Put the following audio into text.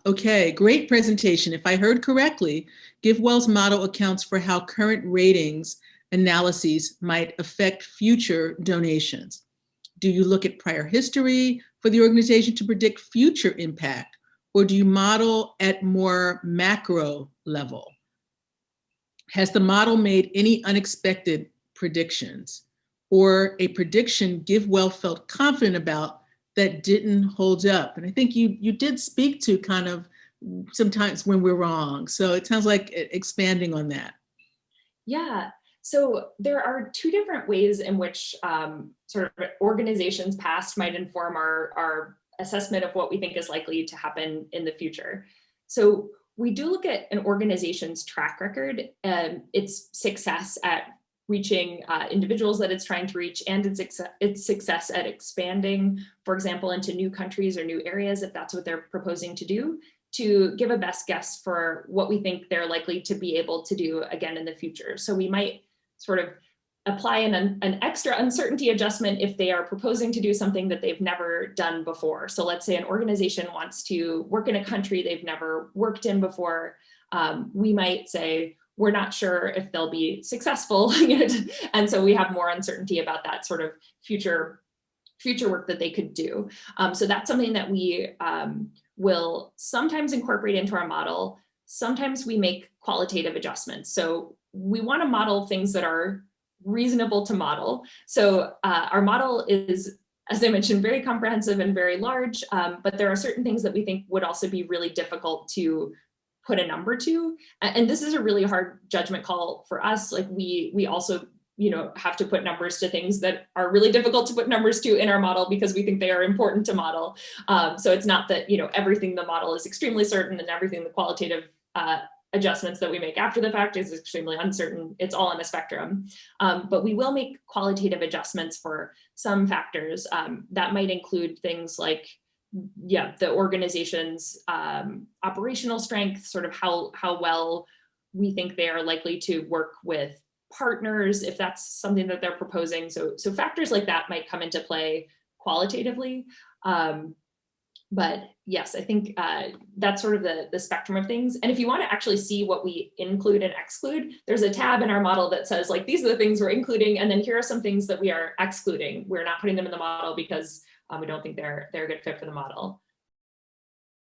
Okay, great presentation. If I heard correctly, GiveWell's model accounts for how current ratings analyses might affect future donations. Do you look at prior history for the organization to predict future impact, or do you model at more macro level? Has the model made any unexpected predictions or a prediction GiveWell felt confident about that didn't hold up? And I think you did speak to kind of sometimes when we're wrong. So it sounds like expanding on that. Yeah. So there are two different ways in which sort of organizations past might inform our assessment of what we think is likely to happen in the future. So we do look at an organization's track record and its success at reaching individuals that it's trying to reach, and its success at expanding, for example, into new countries or new areas, if that's what they're proposing to do, to give a best guess for what we think they're likely to be able to do again in the future. So we might sort of apply an extra uncertainty adjustment if they are proposing to do something that they've never done before. So let's say an organization wants to work in a country they've never worked in before. We might say, we're not sure if they'll be successful. And so we have more uncertainty about that sort of future work that they could do. So that's something that we will sometimes incorporate into our model. Sometimes we make qualitative adjustments. So we want to model things that are reasonable to model. So our model is, as I mentioned, very comprehensive and very large, but there are certain things that we think would also be really difficult to put a number to. And this is a really hard judgment call for us. Like we also have to put numbers to things that are really difficult to put numbers to in our model because we think they are important to model. So it's not that, everything the model is extremely certain and everything the qualitative adjustments that we make after the fact is extremely uncertain. It's all in a spectrum. But we will make qualitative adjustments for some factors that might include things like, the organization's operational strength, sort of how well we think they are likely to work with partners, if that's something that they're proposing. So factors like that might come into play qualitatively. But yes, I think that's sort of the spectrum of things. And if you want to actually see what we include and exclude, there's a tab in our model that says, like, these are the things we're including, and then here are some things that we are excluding. We're not putting them in the model because we don't think they're a good fit for the model.